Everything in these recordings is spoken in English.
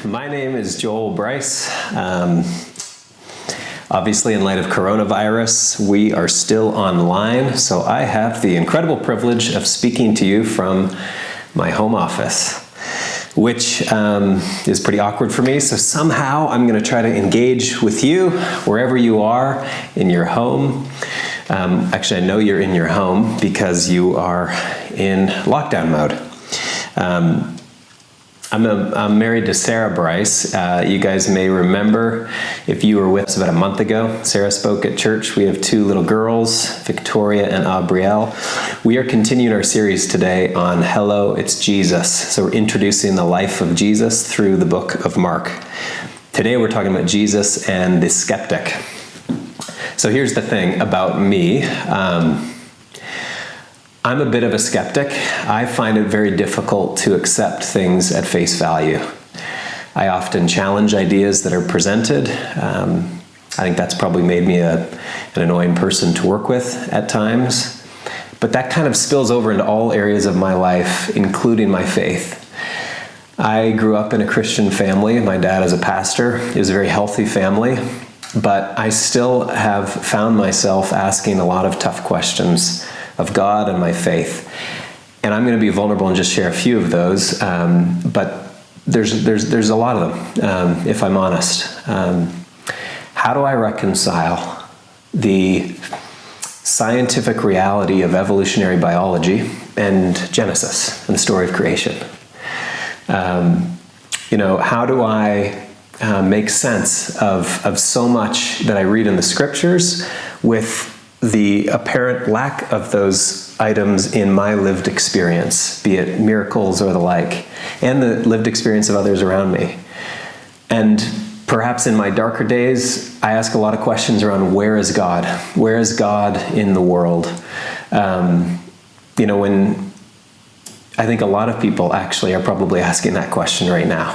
My name is Joel Bryce. Obviously, in light of coronavirus, we are still online, so I have the incredible privilege of speaking to you from my home office, which is pretty awkward for me. So somehow I'm going to try to engage with you wherever you are in your home. Actually, I know you're in your home because you are in lockdown mode. I'm married to Sarah Bryce. You guys may remember, if you were with us about a month ago, Sarah spoke at church. We have two little girls, Victoria and Aubrielle. We are continuing our series today on Hello, It's Jesus. So we're introducing the life of Jesus through the book of Mark. Today we're talking about Jesus and the skeptic. So here's the thing about me. I'm a bit of a skeptic. I find it very difficult to accept things at face value. I often challenge ideas that are presented. I think that's probably made me an annoying person to work with at times. But that kind of spills over into all areas of my life, including my faith. I grew up in a Christian family. My dad is a pastor. It was a very healthy family. But I still have found myself asking a lot of tough questions of God and my faith. And I'm going to be vulnerable and just share a few of those, but there's a lot of them, if I'm honest. How do I reconcile the scientific reality of evolutionary biology and Genesis and the story of creation? How do I make sense of so much that I read in the scriptures with the apparent lack of those items in my lived experience, be it miracles or the like, and the lived experience of others around me? And perhaps in my darker days, I ask a lot of questions around where is God? Where is God in the world? When I think a lot of people actually are probably asking that question right now.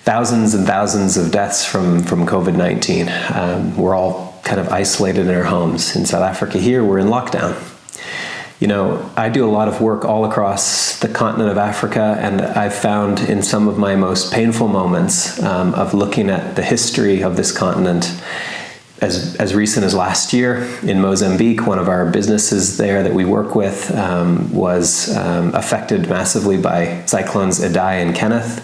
Thousands and thousands of deaths from COVID-19. We're all kind of isolated in our homes. In South Africa here, we're in lockdown. I do a lot of work all across the continent of Africa, and I've found in some of my most painful moments of looking at the history of this continent, as recent as last year in Mozambique, one of our businesses there that we work with was affected massively by cyclones Idai and Kenneth.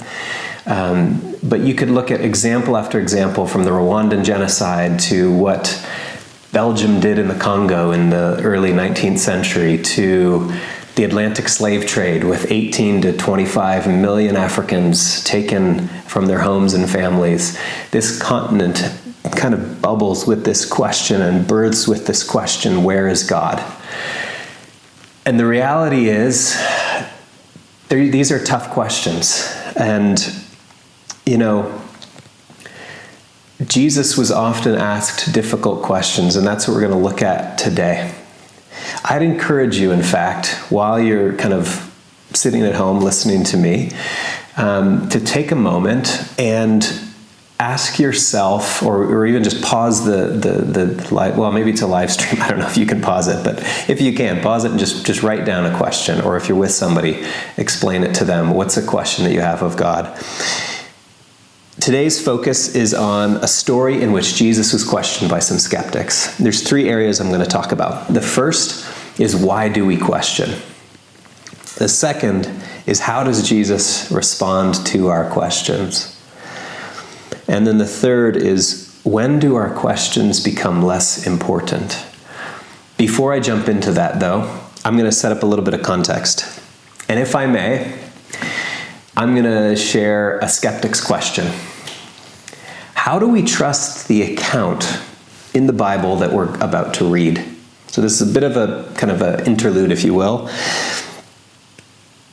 But you could look at example after example, from the Rwandan genocide to what Belgium did in the Congo in the early 19th century, to the Atlantic slave trade with 18 to 25 million Africans taken from their homes and families. This continent kind of bubbles with this question and births with this question, where is God? And the reality is, these are tough questions. And Jesus was often asked difficult questions, and that's what we're going to look at today. I'd encourage you, in fact, while you're kind of sitting at home listening to me, to take a moment and ask yourself, or even just pause the live, well, maybe it's a live stream. I don't know if you can pause it, but if you can, pause it and just write down a question, or if you're with somebody, explain it to them. What's a question that you have of God? Today's focus is on a story in which Jesus was questioned by some skeptics. There's three areas I'm going to talk about. The first is, why do we question? The second is, how does Jesus respond to our questions? And then the third is, when do our questions become less important? Before I jump into that, though, I'm going to set up a little bit of context. And if I may, I'm going to share a skeptic's question. How do we trust the account in the Bible that we're about to read? So this is a bit of a kind of an interlude, if you will.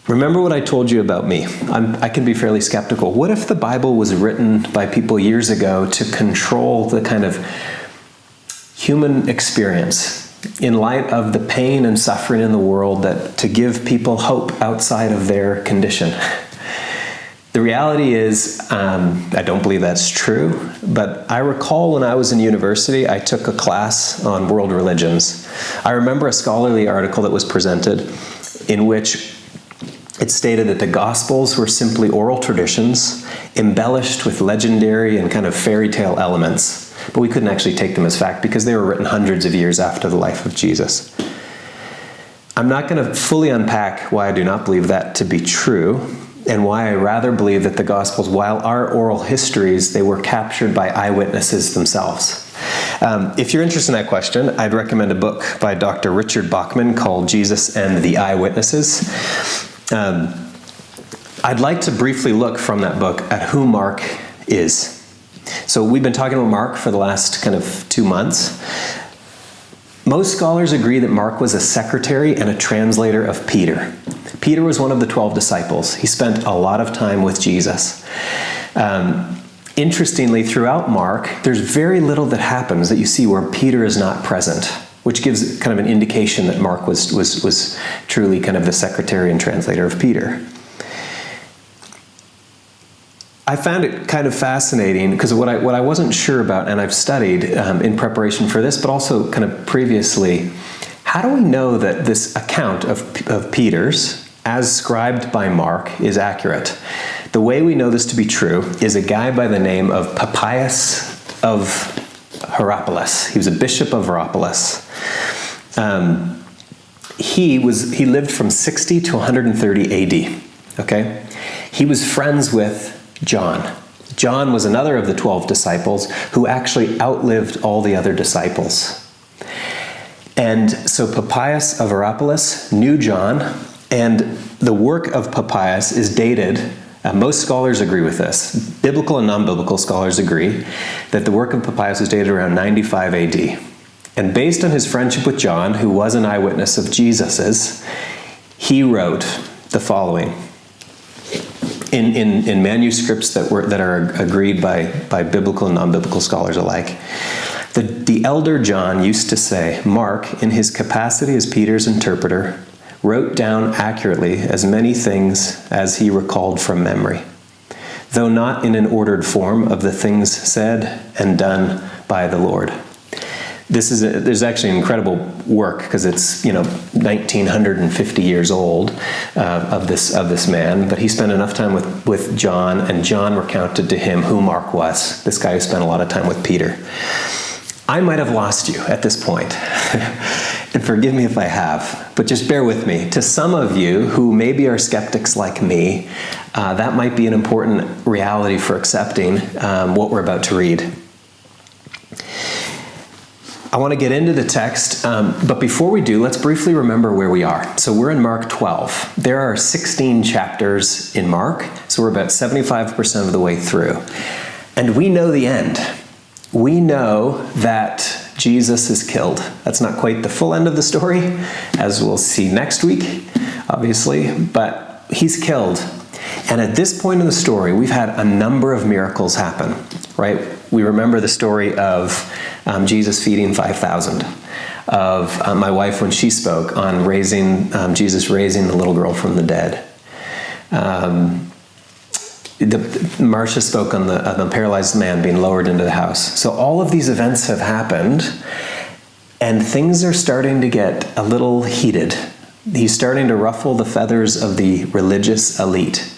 Remember what I told you about me. I can be fairly skeptical. What if the Bible was written by people years ago to control the kind of human experience in light of the pain and suffering in the world, that to give people hope outside of their condition? The reality is, I don't believe that's true, but I recall when I was in university, I took a class on world religions. I remember a scholarly article that was presented in which It stated that the Gospels were simply oral traditions embellished with legendary and kind of fairy tale elements, but we couldn't actually take them as fact because they were written hundreds of years after the life of Jesus. I'm not going to fully unpack why I do not believe that to be true, and why I rather believe that the Gospels, while are oral histories, they were captured by eyewitnesses themselves. If you're interested in that question, I'd recommend a book by Dr. Richard Bachman called Jesus and the Eyewitnesses. I'd like to briefly look from that book at who Mark is. So we've been talking about Mark for the last kind of 2 months. Most scholars agree that Mark was a secretary and a translator of Peter. Peter was one of the 12 disciples. He spent a lot of time with Jesus. Interestingly, throughout Mark, there's very little that happens that you see where Peter is not present, which gives kind of an indication that Mark was truly kind of the secretary and translator of Peter. I found it kind of fascinating because what I wasn't sure about, and I've studied in preparation for this, but also kind of previously, how do we know that this account of Peter's, as scribed by Mark, is accurate? The way we know this to be true is a guy by the name of Papias of Hierapolis. He was a bishop of Hierapolis. He lived from 60 to 130 AD. Okay, he was friends with John. John was another of the 12 disciples who actually outlived all the other disciples. And so Papias of Hierapolis knew John, and the work of Papias is dated. Most scholars agree with this. Biblical and non-biblical scholars agree that the work of Papias is dated around 95 AD. And based on his friendship with John, who was an eyewitness of Jesus's, he wrote the following in manuscripts that are agreed by biblical and non-biblical scholars alike. The elder John used to say, Mark, in his capacity as Peter's interpreter, wrote down accurately as many things as he recalled from memory, though not in an ordered form of the things said and done by the Lord. There's actually an incredible work because it's 1950 years old of this man, but he spent enough time with John, and John recounted to him who Mark was, this guy who spent a lot of time with Peter. I might have lost you at this point, and forgive me if I have, but just bear with me. To some of you who maybe are skeptics like me, that might be an important reality for accepting what we're about to read. I want to get into the text, but before we do, let's briefly remember where we are. So we're in Mark 12. There are 16 chapters in Mark, so we're about 75% of the way through. And we know the end. We know that Jesus is killed. That's not quite the full end of the story, as we'll see next week, obviously, but he's killed. And at this point in the story, we've had a number of miracles happen, right? We remember the story of Jesus feeding 5,000, of my wife when she spoke on Jesus raising the little girl from the dead. Marcia spoke on the paralyzed man being lowered into the house. So all of these events have happened, and things are starting to get a little heated. He's starting to ruffle the feathers of the religious elite.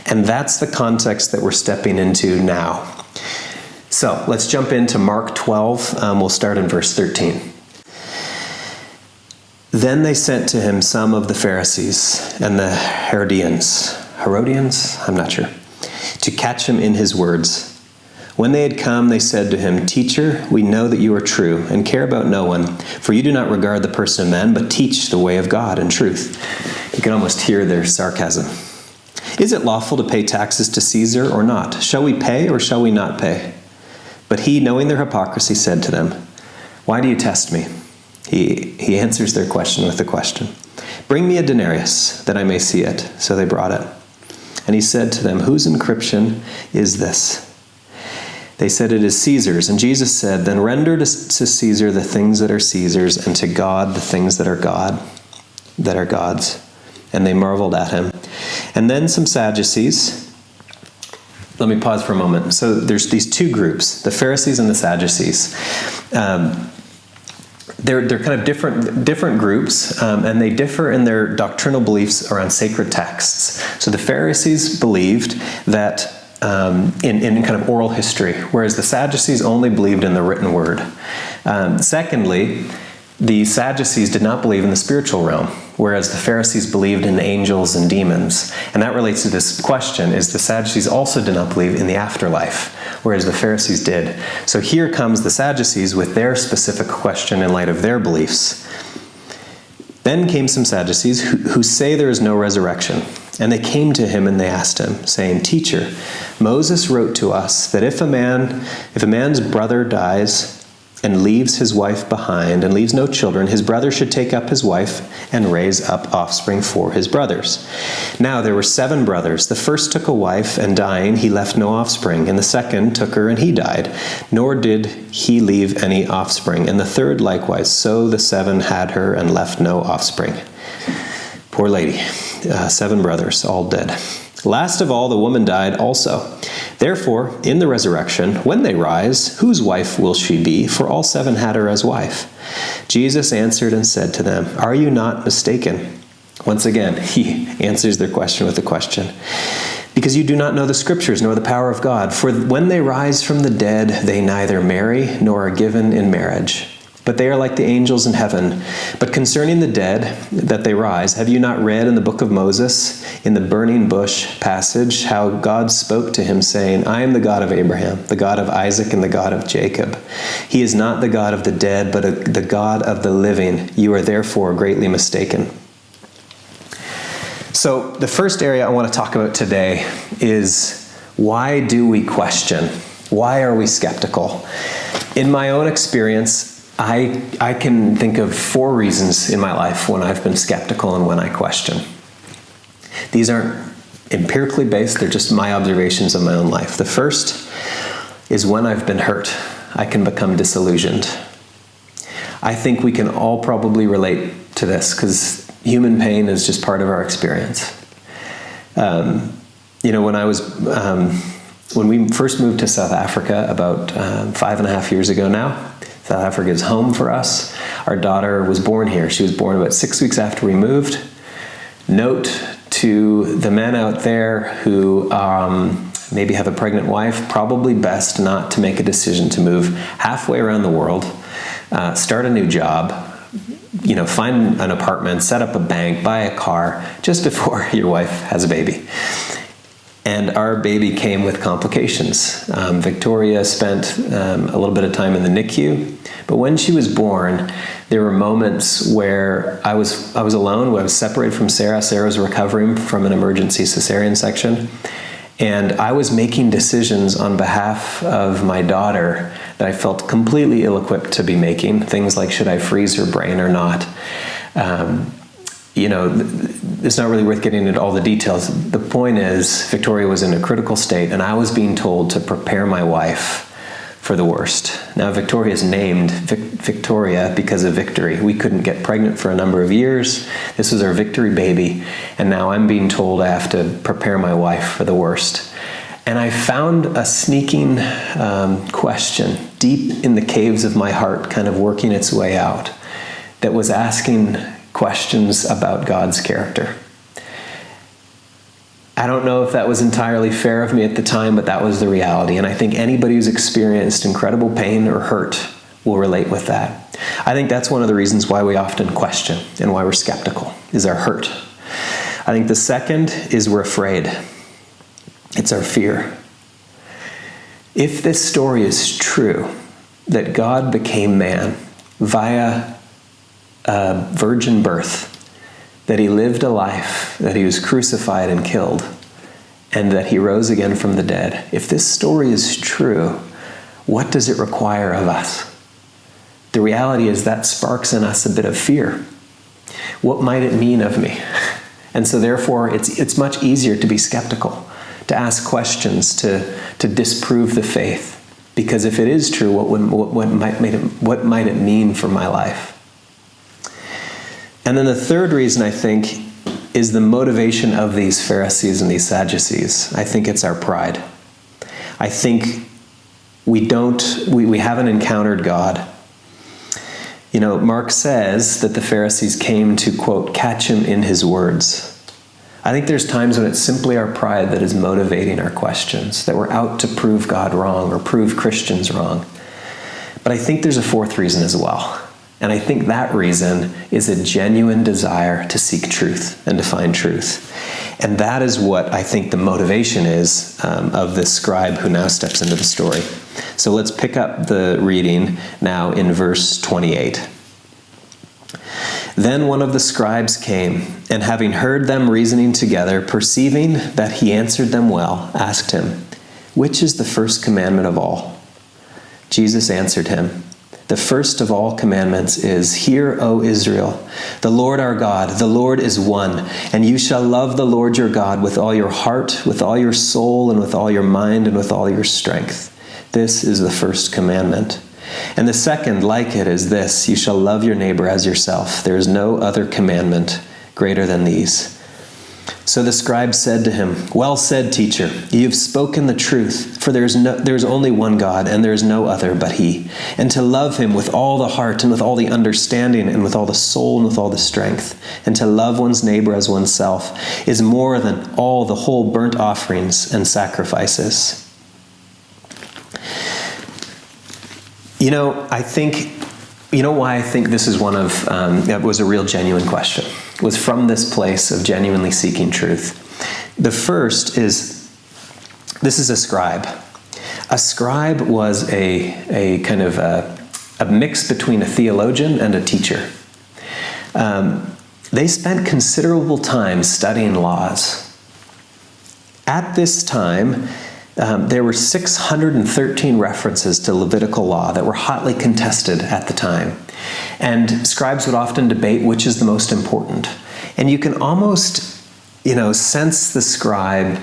And that's the context that we're stepping into now. So let's jump into Mark 12. We'll start in verse 13. Then they sent to him some of the Pharisees and the Herodians, I'm not sure, to catch him in his words. When they had come, they said to him, Teacher, we know that you are true and care about no one, for you do not regard the person of men, but teach the way of God in truth. You can almost hear their sarcasm. Is it lawful to pay taxes to Caesar or not? Shall we pay or shall we not pay? But he, knowing their hypocrisy, said to them, Why do you test me? He answers their question with a question. Bring me a denarius, that I may see it. So they brought it. And he said to them, Whose inscription is this? They said, It is Caesar's. And Jesus said, Then render to Caesar the things that are Caesar's, and to God the things that are God's. And they marveled at him. And then some Sadducees. Let me pause for a moment. So there's these two groups, the Pharisees and the Sadducees. they're kind of different groups, and they differ in their doctrinal beliefs around sacred texts. So the Pharisees believed that in kind of oral history, whereas the Sadducees only believed in the written word. Secondly, the Sadducees did not believe in the spiritual realm, whereas the Pharisees believed in angels and demons. And that relates to this question, is the Sadducees also did not believe in the afterlife, whereas the Pharisees did. So here comes the Sadducees with their specific question in light of their beliefs. Then came some Sadducees who say there is no resurrection. And they came to him and they asked him, saying, "Teacher, Moses wrote to us that if a man's brother dies and leaves his wife behind and leaves no children, his brother should take up his wife and raise up offspring for his brothers. Now there were 7 brothers. The first took a wife, and dying, he left no offspring. And the second took her, and he died, nor did he leave any offspring. And the third likewise. So the 7 had her and left no offspring." Poor lady. 7 brothers, all dead. Last of all, the woman died also. Therefore, in the resurrection, when they rise, whose wife will she be? For all 7 had her as wife. Jesus answered and said to them, "Are you not mistaken?" Once again, he answers their question with a question. "Because you do not know the Scriptures, nor the power of God. For when they rise from the dead, they neither marry nor are given in marriage. But they are like the angels in heaven. But concerning the dead, that they rise, have you not read in the book of Moses, in the burning bush passage, how God spoke to him, saying, 'I am the God of Abraham, the God of Isaac, and the God of Jacob. He is not the God of the dead, but the God of the living. You are therefore greatly mistaken.'" So the first area I want to talk about today is, why do we question? Why are we skeptical? In my own experience, I can think of 4 reasons in my life when I've been skeptical and when I question. These aren't empirically based, they're just my observations of my own life. The first is when I've been hurt, I can become disillusioned. I think we can all probably relate to this because human pain is just part of our experience. When we first moved to South Africa about 5.5 years ago now, South Africa is home for us. Our daughter was born here. She was born about 6 weeks after we moved. Note to the men out there who maybe have a pregnant wife, probably best not to make a decision to move halfway around the world, start a new job, find an apartment, set up a bank, buy a car, just before your wife has a baby. And our baby came with complications. Victoria spent a little bit of time in the NICU, but when she was born, there were moments where I was alone. I was separated from Sarah. Sarah was recovering from an emergency cesarean section, and I was making decisions on behalf of my daughter that I felt completely ill-equipped to be making. Things like, should I freeze her brain or not? It's not really worth getting into all the details. The point is, Victoria was in a critical state, and I was being told to prepare my wife for the worst. Now, Victoria is named Victoria because of victory. We couldn't get pregnant for a number of years. This was our victory baby, and now I'm being told I have to prepare my wife for the worst. And I found a sneaking question deep in the caves of my heart, kind of working its way out, that was asking questions about God's character. I don't know if that was entirely fair of me at the time, but that was the reality. And I think anybody who's experienced incredible pain or hurt will relate with that. I think that's one of the reasons why we often question and why we're skeptical, is our hurt. I think the second is we're afraid. It's our fear. If this story is true, that God became man via a virgin birth, that he lived a life, that he was crucified and killed, and that he rose again from the dead. If this story is true, what does it require of us? The reality is that sparks in us a bit of fear. What might it mean of me? And so therefore, it's much easier to be skeptical, to ask questions, to disprove the faith. Because if it is true, what might it mean for my life? And then the third reason, I think, is the motivation of these Pharisees and these Sadducees. I think it's our pride. I think we haven't encountered God. Mark says that the Pharisees came to, quote, catch him in his words. I think there's times when it's simply our pride that is motivating our questions, that we're out to prove God wrong or prove Christians wrong. But I think there's a fourth reason as well. And I think that reason is a genuine desire to seek truth and to find truth. And that is what I think the motivation is of this scribe who now steps into the story. So let's pick up the reading now in verse 28. Then one of the scribes came, and having heard them reasoning together, perceiving that he answered them well, asked him, "Which is the first commandment of all?" Jesus answered him, "The first of all commandments is, 'Hear, O Israel, the Lord our God, the Lord is one, and you shall love the Lord your God with all your heart, with all your soul, and with all your mind, and with all your strength. This is the first commandment. And the second, like it, is this, you shall love your neighbor as yourself. There is no other commandment greater than these.' So the scribe said to him, 'Well said, teacher. You have spoken the truth, for there is only one God, and there is no other but He. And to love Him with all the heart, and with all the understanding, and with all the soul, and with all the strength, and to love one's neighbor as oneself, is more than all the whole burnt offerings and sacrifices.'" Why I think this is one of, that was a real genuine question, was from this place of genuinely seeking truth. The first is, this is a scribe. A scribe was a kind of a mix between a theologian and a teacher. They spent considerable time studying laws. At this time, there were 613 references to Levitical law that were hotly contested at the time. And scribes would often debate which is the most important. And you can almost, sense the scribe,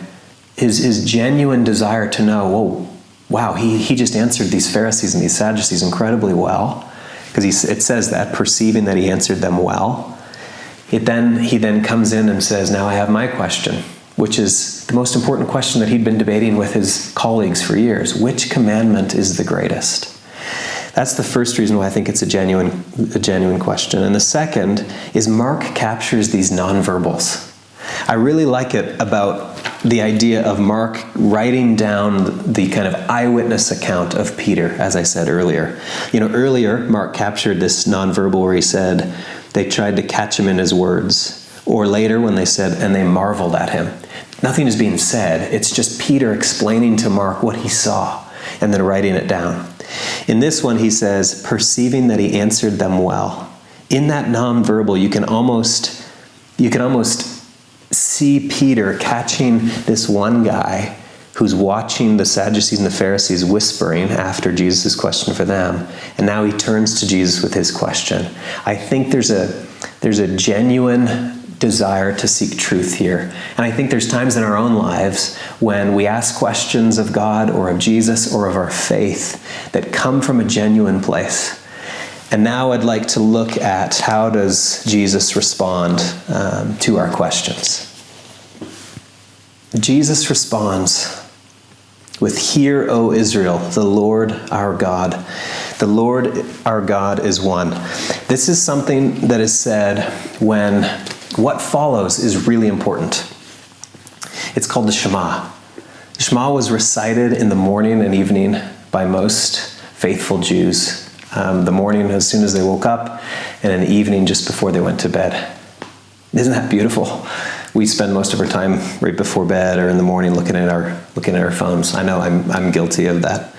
his genuine desire to know, oh, wow, he just answered these Pharisees and these Sadducees incredibly well. Because it says that, perceiving that he answered them well. He then comes in and says, now I have my question, which is the most important question that he'd been debating with his colleagues for years. Which commandment is the greatest? That's the first reason why I think it's a genuine question. And the second is Mark captures these nonverbals. I really like it about the idea of Mark writing down the kind of eyewitness account of Peter, as I said earlier. Earlier, Mark captured this nonverbal where he said they tried to catch him in his words. Or later when they said, and they marveled at him. Nothing is being said. It's just Peter explaining to Mark what he saw and then writing it down. In this one, he says, perceiving that he answered them well. In that nonverbal, you can almost see Peter catching this one guy who's watching the Sadducees and the Pharisees whispering after Jesus' question for them. And now he turns to Jesus with his question. I think there's a genuine desire to seek truth here. And I think there's times in our own lives when we ask questions of God or of Jesus or of our faith that come from a genuine place. And now I'd like to look at how does Jesus respond to our questions. Jesus responds with, "Hear, O Israel, the Lord our God. The Lord our God is one." This is something that is said when what follows is really important. It's called the Shema. The Shema was recited in the morning and evening by most faithful Jews. The morning as soon as they woke up, and in the evening just before they went to bed. Isn't that beautiful? We spend most of our time right before bed or in the morning looking at our phones. I know I'm guilty of that.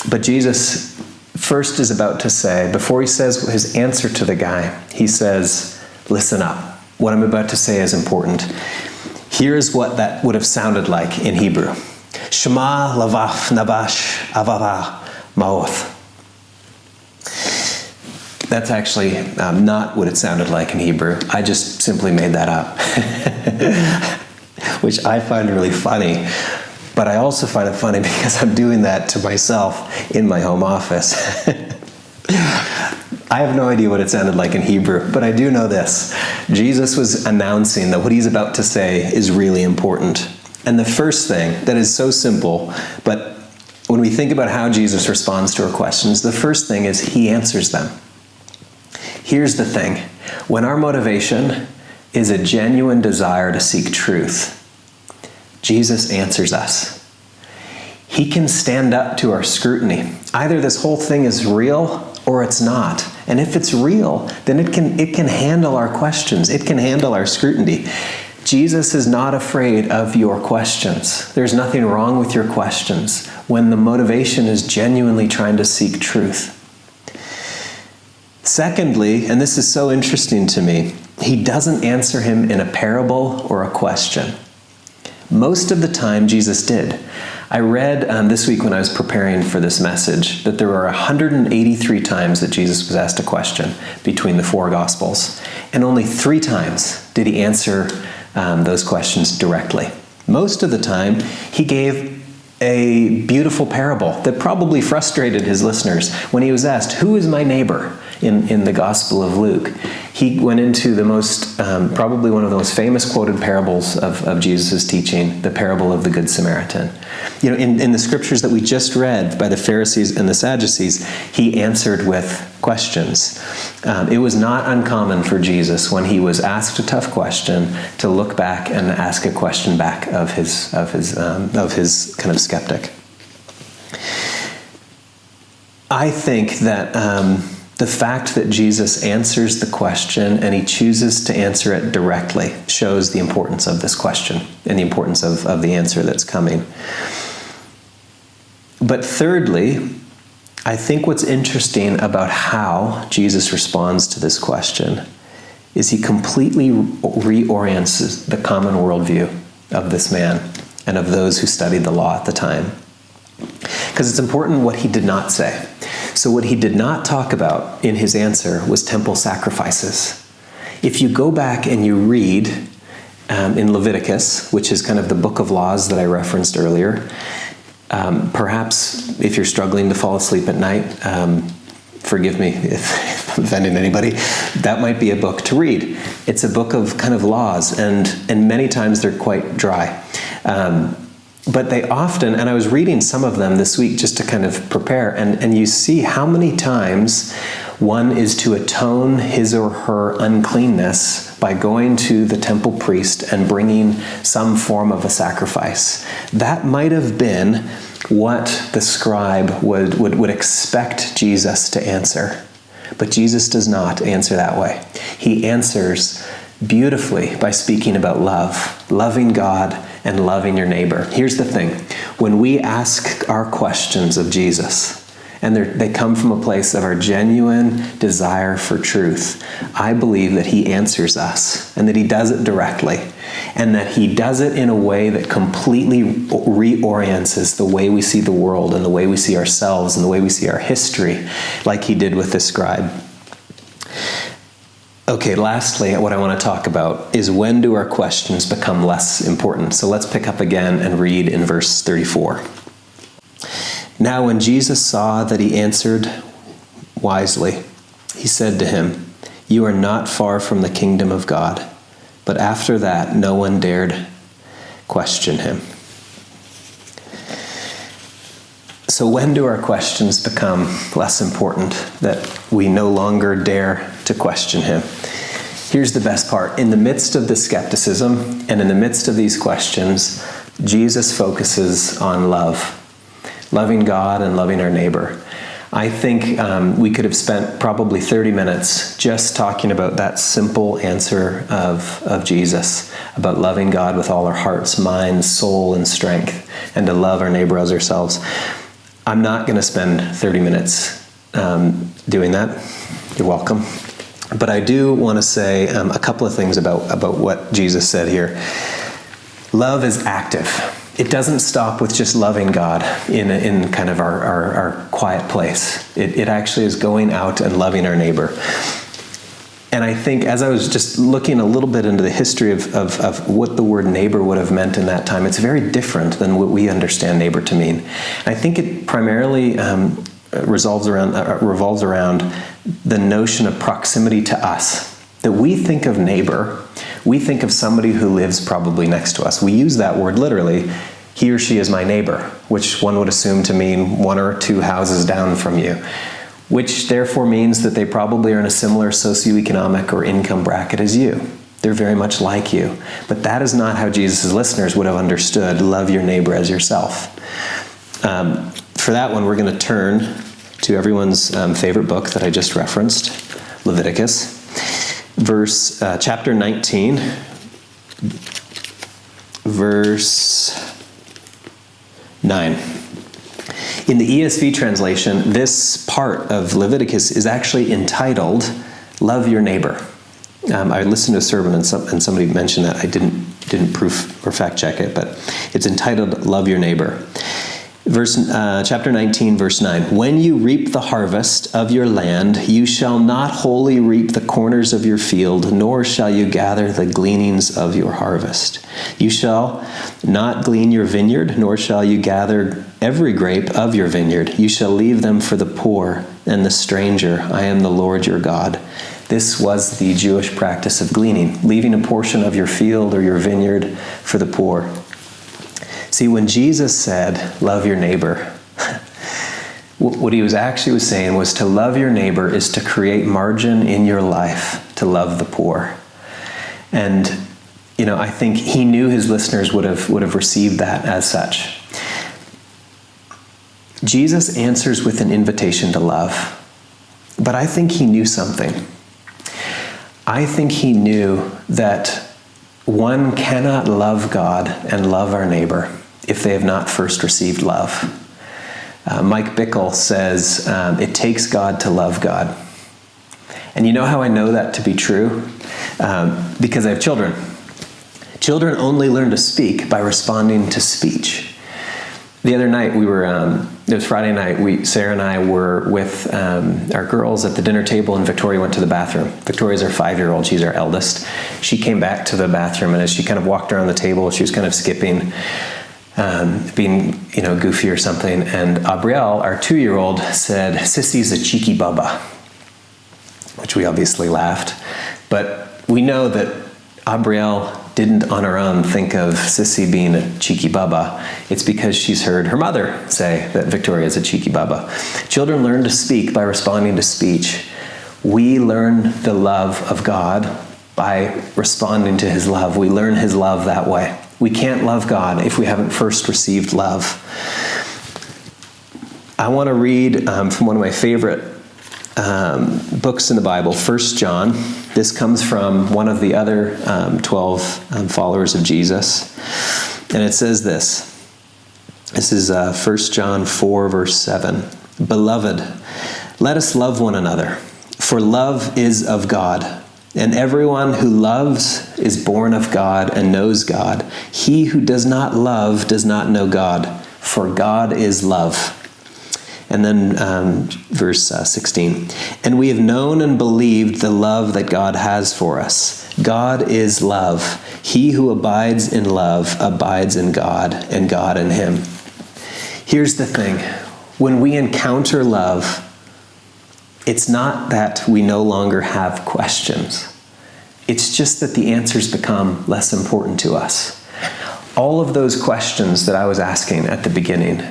But Jesus first is about to say, before he says his answer to the guy, he says, listen up. What I'm about to say is important. Here's what that would have sounded like in Hebrew. Shema lavaf nabash avava ma'oth. That's actually not what it sounded like in Hebrew. I just simply made that up, which I find really funny. But I also find it funny because I'm doing that to myself in my home office. I have no idea what it sounded like in Hebrew, but I do know this. Jesus was announcing that what he's about to say is really important. And the first thing that is so simple, but when we think about how Jesus responds to our questions, the first thing is he answers them. Here's the thing. When our motivation is a genuine desire to seek truth, Jesus answers us. He can stand up to our scrutiny. Either this whole thing is real or it's not. And if it's real, then it can handle our questions. It can handle our scrutiny. Jesus is not afraid of your questions. There's nothing wrong with your questions when the motivation is genuinely trying to seek truth. Secondly, and this is so interesting to me, he doesn't answer him in a parable or a question. Most of the time, Jesus did. I read this week when I was preparing for this message that there were 183 times that Jesus was asked a question between the four Gospels, and only 3 times did he answer those questions directly. Most of the time, he gave a beautiful parable that probably frustrated his listeners. When he was asked, "Who is my neighbor?" in the Gospel of Luke, he went into the most, probably one of the most famous quoted parables of Jesus' teaching, the parable of the Good Samaritan. You know, in the scriptures that we just read by the Pharisees and the Sadducees, he answered with questions. It was not uncommon for Jesus, when he was asked a tough question, to look back and ask a question back of his kind of skeptic. I think that the fact that Jesus answers the question and he chooses to answer it directly shows the importance of this question and the importance of the answer that's coming. But thirdly, I think what's interesting about how Jesus responds to this question is he completely reorients the common worldview of this man and of those who studied the law at the time. Because it's important what he did not say. So what he did not talk about in his answer was temple sacrifices. If you go back and you read in Leviticus, which is kind of the book of laws that I referenced earlier, perhaps if you're struggling to fall asleep at night, forgive me if I'm offending anybody, that might be a book to read. It's a book of kind of laws, and many times they're quite dry. But they often, and I was reading some of them this week just to kind of prepare, and you see how many times one is to atone his or her uncleanness by going to the temple priest and bringing some form of a sacrifice. That might have been what the scribe would expect Jesus to answer. But Jesus does not answer that way. He answers beautifully by speaking about love, loving God and loving your neighbor. Here's the thing. When we ask our questions of Jesus, and they come from a place of our genuine desire for truth, I believe that he answers us, and that he does it directly, and that he does it in a way that completely reorients the way we see the world and the way we see ourselves and the way we see our history, like he did with the scribe. Okay, lastly, what I want to talk about is, when do our questions become less important? So let's pick up again and read in verse 34. Now when Jesus saw that he answered wisely, he said to him, "You are not far from the kingdom of God." But after that, no one dared question him. So when do our questions become less important, that we no longer dare to question him? Here's the best part. In the midst of the skepticism and in the midst of these questions, Jesus focuses on love. Loving God and loving our neighbor. I think we could have spent probably 30 minutes just talking about that simple answer of Jesus, about loving God with all our hearts, minds, soul, and strength, and to love our neighbor as ourselves. I'm not going to spend 30 minutes doing that. You're welcome. But I do want to say a couple of things about what Jesus said here. Love is active. It doesn't stop with just loving God in kind of our quiet place. It actually is going out and loving our neighbor. And I think, as I was just looking a little bit into the history of what the word neighbor would have meant in that time, it's very different than what we understand neighbor to mean. I think it primarily revolves around the notion of proximity to us. That we think of neighbor, we think of somebody who lives probably next to us. We use that word literally, he or she is my neighbor, which one would assume to mean 1 or 2 houses down from you. which therefore means that they probably are in a similar socioeconomic or income bracket as you. They're very much like you. But that is not how Jesus' listeners would have understood love your neighbor as yourself. For that one, we're going to turn to everyone's favorite book that I just referenced, Leviticus, chapter 19, verse 9. In the ESV translation, this part of Leviticus is actually entitled, Love Your Neighbor. I listened to a sermon and somebody mentioned that. I didn't proof or fact check it, but it's entitled Love Your Neighbor. Chapter 19, verse 9. When you reap the harvest of your land, you shall not wholly reap the corners of your field, nor shall you gather the gleanings of your harvest. You shall not glean your vineyard, nor shall you gather every grape of your vineyard. You shall leave them for the poor and the stranger. I am the Lord your God. This was the Jewish practice of gleaning, leaving a portion of your field or your vineyard for the poor. See, when Jesus said, love your neighbor, what he was saying was to love your neighbor is to create margin in your life to love the poor. And, I think he knew his listeners would have received that as such. Jesus answers with an invitation to love, but I think he knew something. I think he knew that one cannot love God and love our neighbor if they have not first received love. Mike Bickle says, it takes God to love God. And you know how I know that to be true? Because I have children. Children only learn to speak by responding to speech. The other night it was Friday night, Sarah and I were with our girls at the dinner table, and Victoria went to the bathroom. Victoria's our 5-year-old, she's our eldest. She came back to the bathroom, and as she kind of walked around the table, she was kind of skipping, being goofy or something, and Abrielle, our 2-year-old, said, "Sissy's a cheeky bubba," which we obviously laughed. But we know that Abrielle didn't on her own think of Sissy being a cheeky bubba. It's because she's heard her mother say that Victoria is a cheeky bubba. Children learn to speak by responding to speech. We learn the love of God by responding to his love. We learn his love that way. We can't love God if we haven't first received love. I want to read from one of my favorite books in the Bible, 1 John. This comes from one of the other 12 followers of Jesus. And it says this. This is 1 John 4, verse 7. Beloved, let us love one another, for love is of God. And everyone who loves is born of God and knows God. He who does not love does not know God, for God is love. And then verse 16. And we have known and believed the love that God has for us. God is love. He who abides in love abides in God, and God in him. Here's the thing. When we encounter love, it's not that we no longer have questions. It's just that the answers become less important to us. All of those questions that I was asking at the beginning,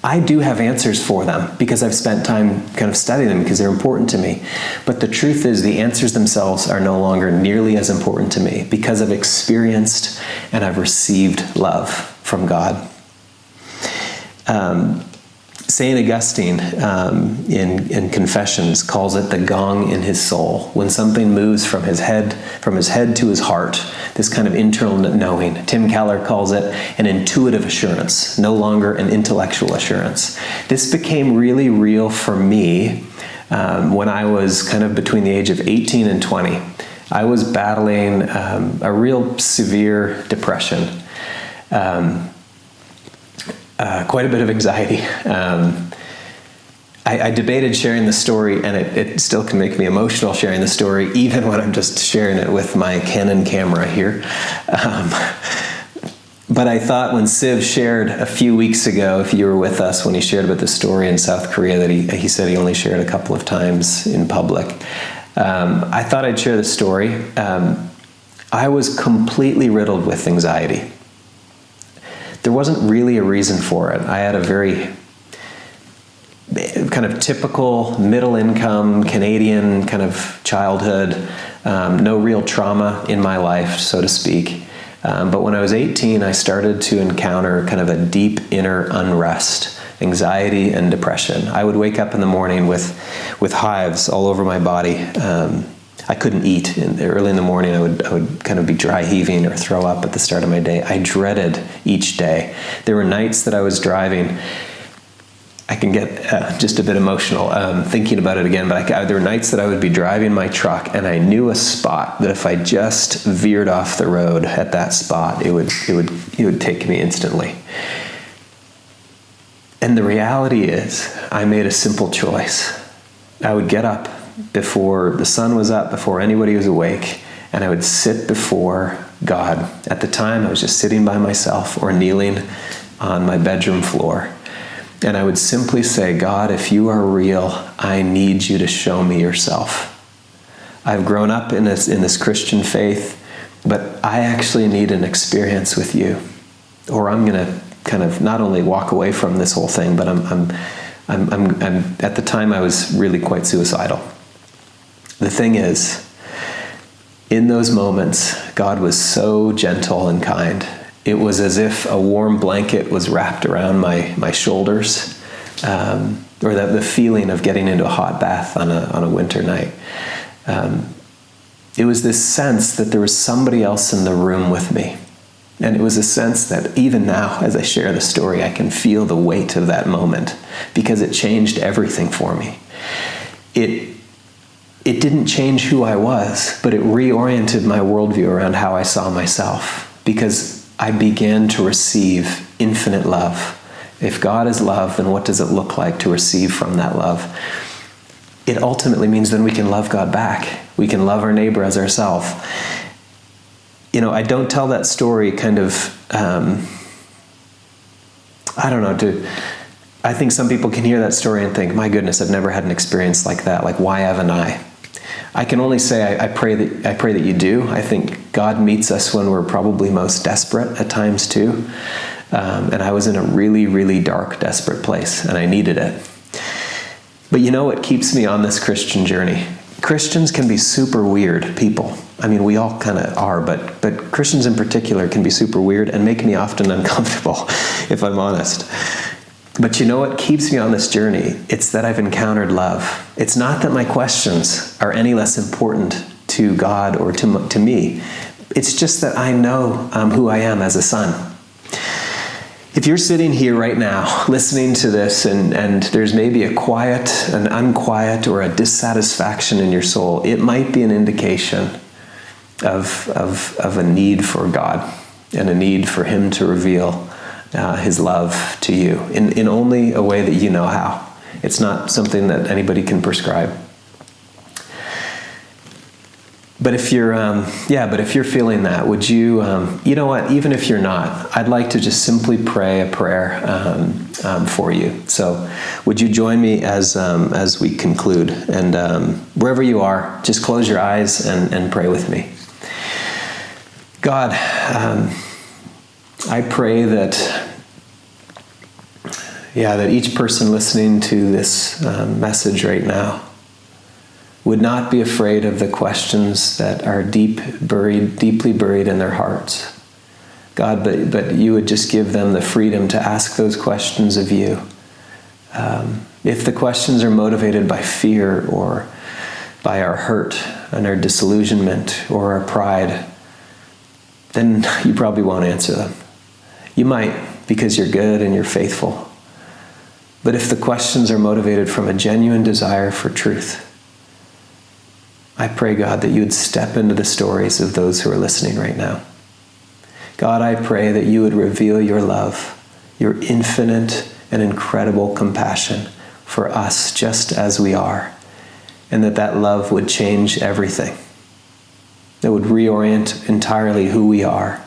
I do have answers for them because I've spent time kind of studying them because they're important to me. But the truth is the answers themselves are no longer nearly as important to me because I've experienced and I've received love from God. St. Augustine in Confessions calls it the gong in his soul. When something moves from his head to his heart, this kind of internal knowing. Tim Keller calls it an intuitive assurance, no longer an intellectual assurance. This became really real for me when I was kind of between the age of 18 and 20. I was battling a real severe depression. Quite a bit of anxiety. I debated sharing the story, and it still can make me emotional sharing the story, even when I'm just sharing it with my Canon camera here. But I thought when Siv shared a few weeks ago, if you were with us, when he shared about the story in South Korea that he said he only shared a couple of times in public, I thought I'd share the story. I was completely riddled with anxiety. There wasn't really a reason for it. I had a very kind of typical middle income Canadian kind of childhood, no real trauma in my life, so to speak. But when I was 18, I started to encounter kind of a deep inner unrest, anxiety and depression. I would wake up in the morning with hives all over my body. I couldn't eat. Early in the morning, I would kind of be dry heaving or throw up at the start of my day. I dreaded each day. There were nights that I was driving. I can get just a bit emotional thinking about it again, but there were nights that I would be driving my truck and I knew a spot that if I just veered off the road at that spot, it would take me instantly. And the reality is, I made a simple choice. I would get up before the sun was up, before anybody was awake, and I would sit before God. At the time, I was just sitting by myself or kneeling on my bedroom floor. And I would simply say, God, if you are real, I need you to show me yourself. I've grown up in this Christian faith, but I actually need an experience with you, or I'm going to kind of not only walk away from this whole thing, but I'm at the time I was really quite suicidal. The thing is, in those moments, God was so gentle and kind. It was as if a warm blanket was wrapped around my shoulders, or the feeling of getting into a hot bath on a winter night. It was this sense that there was somebody else in the room with me. And it was a sense that even now, as I share the story, I can feel the weight of that moment because it changed everything for me. It didn't change who I was, but it reoriented my worldview around how I saw myself, because I began to receive infinite love. If God is love, then what does it look like to receive from that love? It ultimately means then we can love God back. We can love our neighbor as ourselves. I don't tell that story kind of, I think some people can hear that story and think, my goodness, I've never had an experience like that. Like, why haven't I? I can only say I pray that you do. I think God meets us when we're probably most desperate at times too. And I was in a really, really dark, desperate place, and I needed it. But what keeps me on this Christian journey? Christians can be super weird people. I mean, we all kind of are, but Christians in particular can be super weird and make me often uncomfortable, if I'm honest. But what keeps me on this journey? It's that I've encountered love. It's not that my questions are any less important to God or to me. It's just that I know who I am as a son. If you're sitting here right now listening to this and there's maybe a quiet, an unquiet, or a dissatisfaction in your soul, it might be an indication of a need for God and a need for Him to reveal His love to you in only a way that you know how. It's not something that anybody can prescribe. But if you're, feeling that, would you, even if you're not, I'd like to just simply pray a prayer for you. So, would you join me as we conclude? And wherever you are, just close your eyes and pray with me. God, I pray that each person listening to this message right now would not be afraid of the questions that are deeply buried in their hearts. God, but you would just give them the freedom to ask those questions of you. If the questions are motivated by fear or by our hurt and our disillusionment or our pride, then you probably won't answer them. You might, because you're good and you're faithful. But if the questions are motivated from a genuine desire for truth, I pray, God, that you would step into the stories of those who are listening right now. God, I pray that you would reveal your love, your infinite and incredible compassion for us just as we are, and that love would change everything. That would reorient entirely who we are,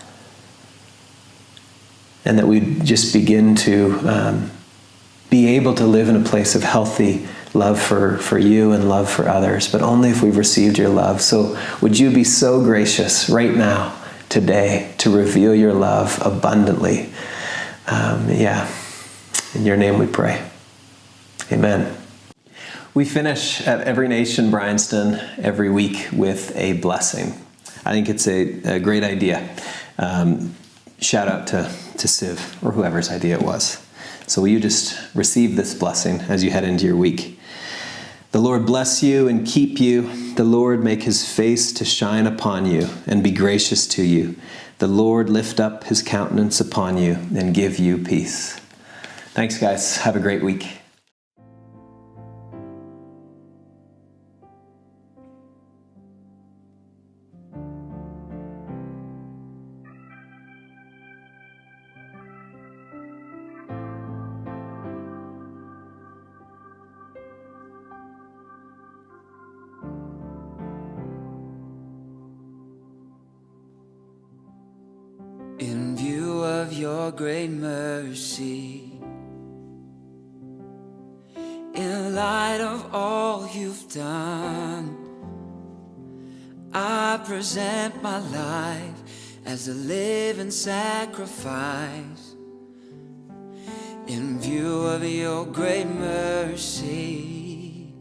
and that we'd just begin to be able to live in a place of healthy love for you and love for others, but only if we've received your love. So would you be so gracious right now, today, to reveal your love abundantly. In your name we pray. Amen. We finish at Every Nation Bryanston every week with a blessing. I think it's a great idea. Shout out to Siv, or whoever's idea it was. So will you just receive this blessing as you head into your week? The Lord bless you and keep you. The Lord make his face to shine upon you and be gracious to you. The Lord lift up his countenance upon you and give you peace. Thanks, guys. Have a great week. In view of your great mercy, in light of all you've done, I present my life as a living sacrifice. In view of your great mercy,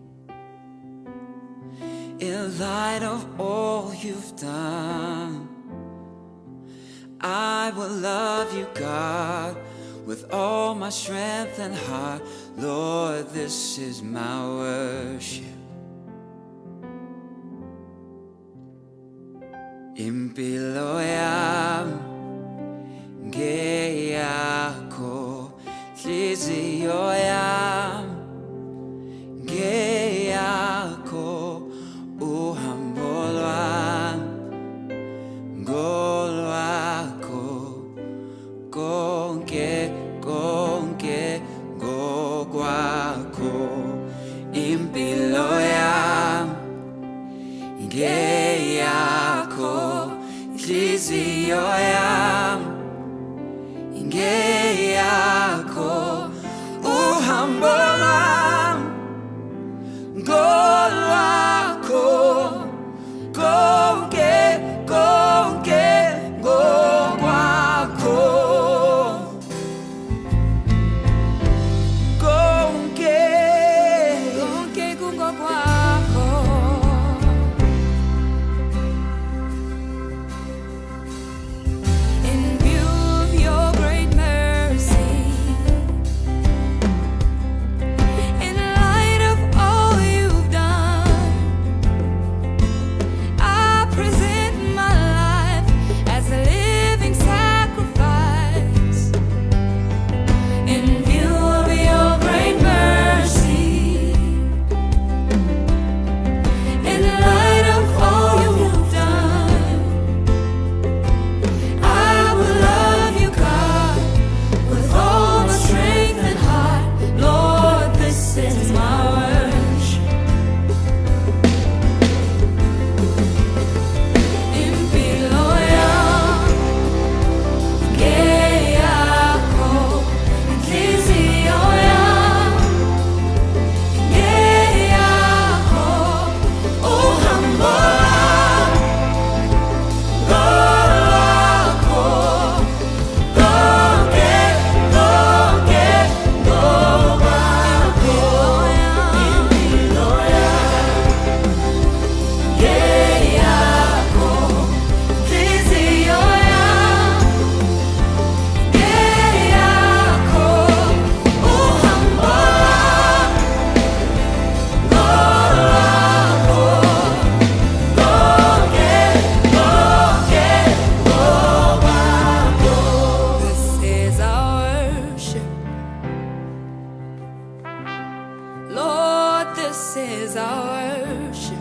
in light of all you've done, I will love you, God, with all my strength and heart. Lord, this is my worship. Impiloyam geyako lizioyam geyako uhambolwan golwako gonke gogwako impiloyam geyako lizioyam geyako uhambolwan golwako gonke gogwako gonke gogwako. In view of your great mercy, in light of all you've done, I present my life as a living sacrifice. In view of your great mercy, in light of all you've done, I will love you, God, with all my strength and heart. Lord, this is my worship. Impiloyam geyako lizioyam geyako uhambolwan golwako gonke gogwako impiloyam geyako lizioyam geyako uhambolwan golwako gogwako. This is our worship, Lord, this is our worship.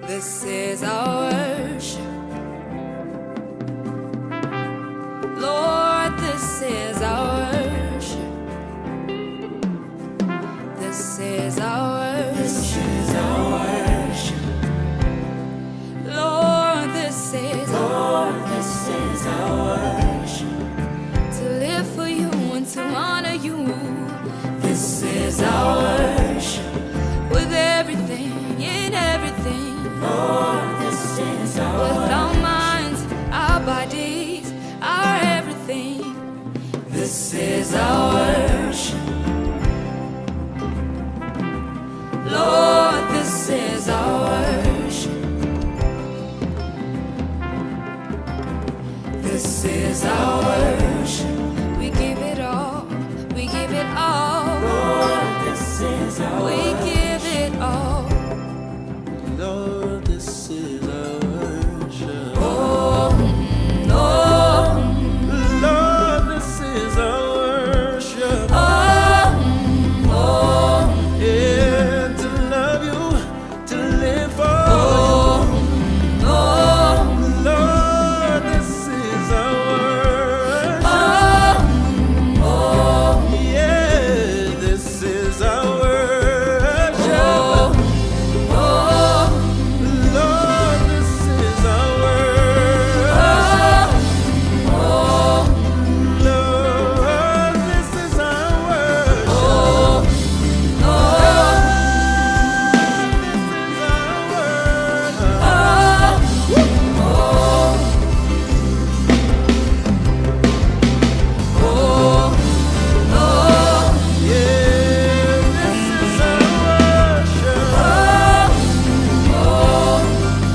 This is our worship, Lord, this is our worship. This is our worship, Lord, this is our worship. To live for you and to honor you, this is our worship. With everything, in everything, Lord, this is our worship. With This is our worship. We give it all. We give it all. Lord, this is our worship. We give it all. Lord, this is our worship. Oh, oh, Lord, this is our worship. oh, oh, Yeah, to love you, to live for oh, oh, you. Lord, this is our worship. oh, Yeah, this is our worship. Lord, this is our worship. Lord, this is our worship. This is our worship. Yeah, this is our worship.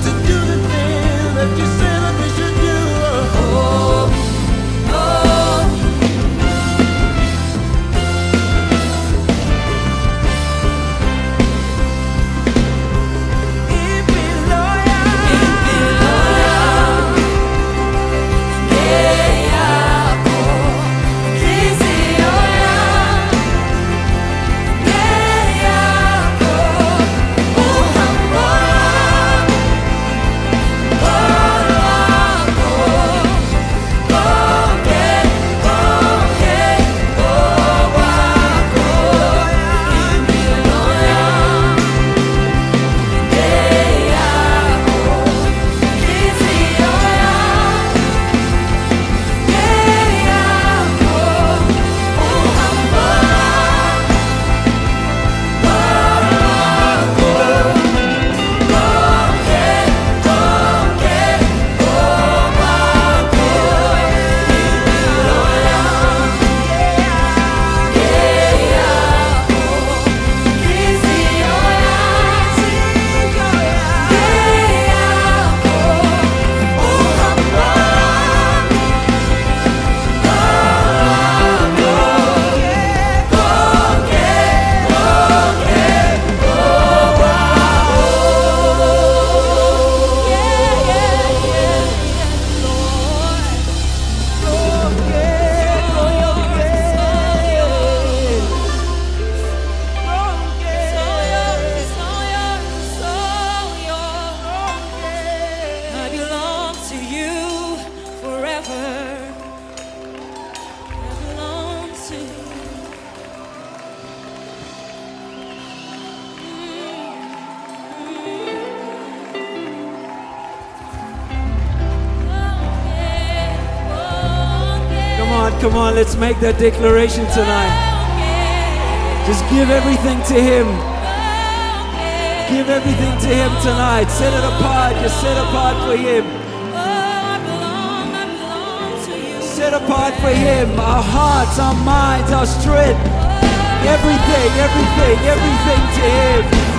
To do the things that you say that we should do. If we I belong to you forever. I belong to you. Come on, let's make that declaration tonight. Just give everything to Him. Give everything to Him tonight. Set it apart. Just set apart for Him. Set apart for Him. Our hearts, our minds, our strength. Everything to Him.